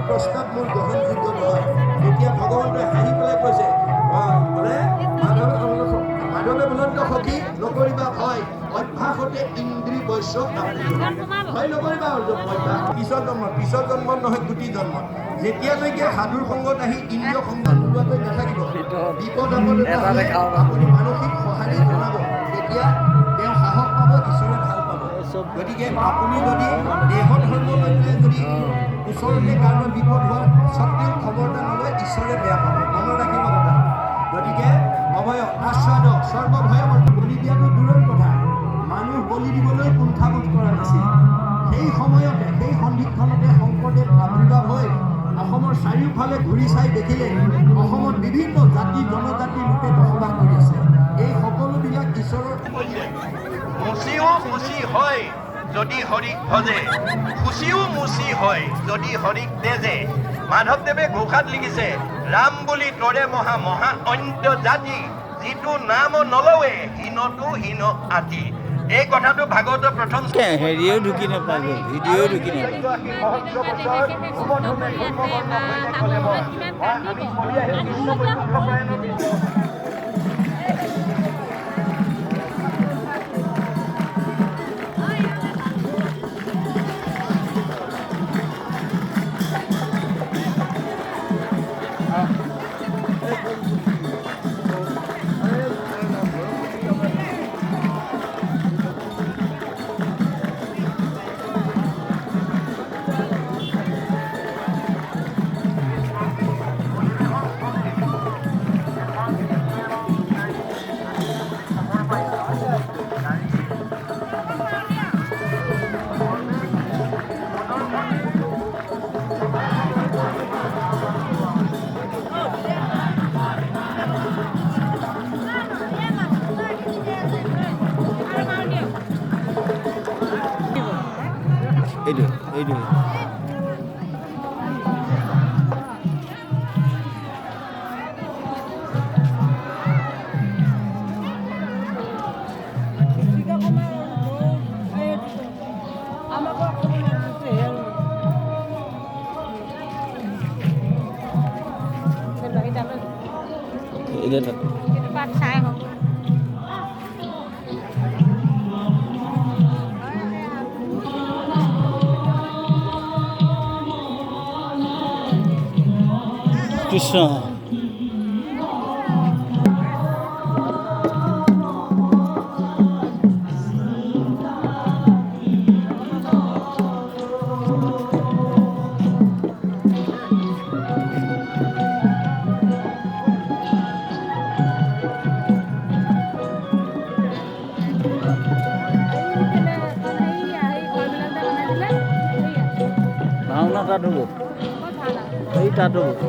প্ৰস্তাৱ মোৰ গ্ৰহণযোগ্য নহয়। তেতিয়া ভগৱন্তই হাঁহি পেলাই কৈছে বোলে মাধৱে বুলন্দ সখী নকৰিবা ভয়, অভ্যাসতে ইন্দ্ৰী বৈশ্য ভয় নকৰিবা পিছৰ জন্মত নহয় গুটি জন্মত। যেতিয়ালৈকে সাধুৰ সংগত আহি ইন্দ্ৰিয় সংগ নোলোৱাকৈ নাথাকিব, বিপদ আপদে আপুনি মানসিক সঁহাৰি জনাব, তেতিয়া তেওঁ সাহস পাব, ঈশ্বৰে ভাল পাব। গতিকে আপুনি যদি দেহ ধৰ্ম লৈ পেলাই যদি ওচৰতে কাৰোবাৰ বিপদ হোৱাৰ স্বত্তেও খবৰ এটা নলয়, ঈশ্বৰে বেয়া পাব, মনত ৰাখিব কথা। গতিকে অভয় আশ্বাদ সৰ্বভয় বলি দিয়াটো দূৰৰ কথা, মানুহ বলি দিবলৈ কুণ্ঠাবোধ কৰা নাছিল। সেই সময়তে সেই সন্ধিক্ষণতে শংকৰদেৱ আৱিৰ্ভাৱ হৈ অসমৰ চাৰিওফালে ঘূৰি চাই দেখিলে অসমত বিভিন্ন জাতি জনজাতিৰ লোকে বসবাস কৰি আছে। এই সকলোবিলাক ঈশ্বৰৰ মুচিও মুচি হয় যদি হৰিক ভজে, খুচিও মুচি হয় যদি হৰিক তেজে। মাধৱদেৱে ঘোষাত লিখিছে, ৰাম বুলি তৰে মহা মহা অন্ত জাতি, যিটো নাম নলৱে হীনতো হীন আতি। এই কথাটো ভাগৱতৰ প্ৰথম হেৰিও ঢুকি নাপাব, ভিডিঅ'ও ঢুকি নাপাব। এইটো কৃষ্ণ ভাওনা তাত হ'ব, এই তাত হ'ব।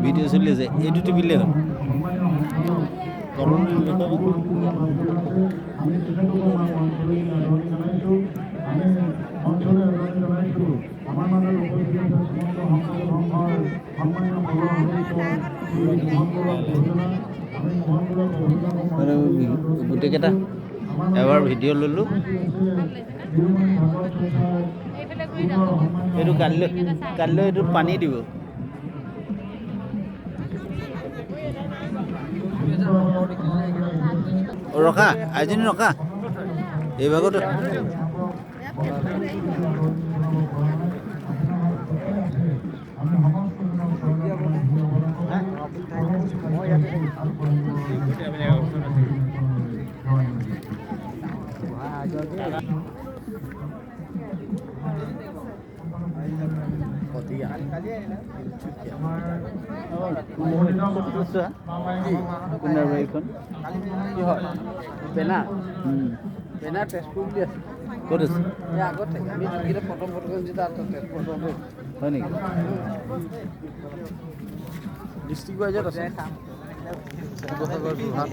ভিডিঅ' চলি আছে এইটো টিপিলে হ'ল গোটেইকেইটা এবাৰ ভিডিঅ' ল'লোঁ এইটো কালিলৈ এইটোত পানী দিব ৰখা আজি ৰখা এই ভাগতো বেনাৰ তেজপুৰ বুলি আছে ক'ত আছে এই আগতে আমি যিকেইটা প্ৰথম যেতিয়া তেজপুৰ হয় নেকি ডিষ্ট্ৰিক্ট ৱাইজত আছে শিৱসাগৰ যোৰহাট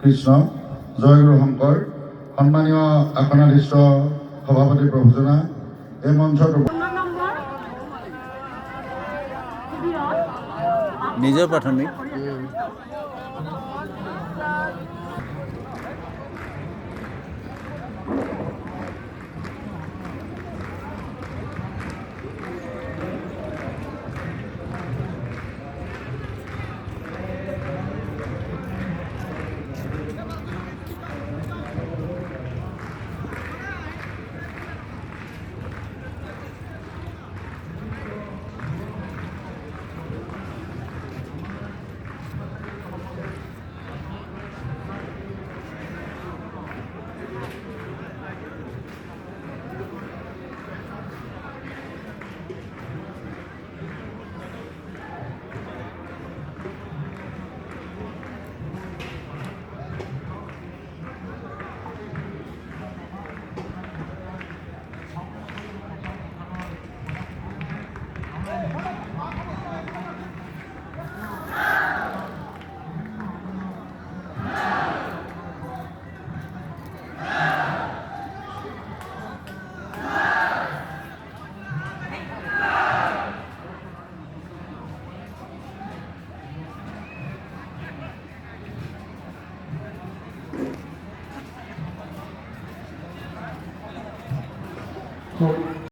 কৃষ্ণ জয়গুৰু শংকৰ সন্মানীয় আসনাধীষ্ঠ সভাপতি প্ৰভুজনা এই মঞ্চত নিজৰ প্ৰাথমিক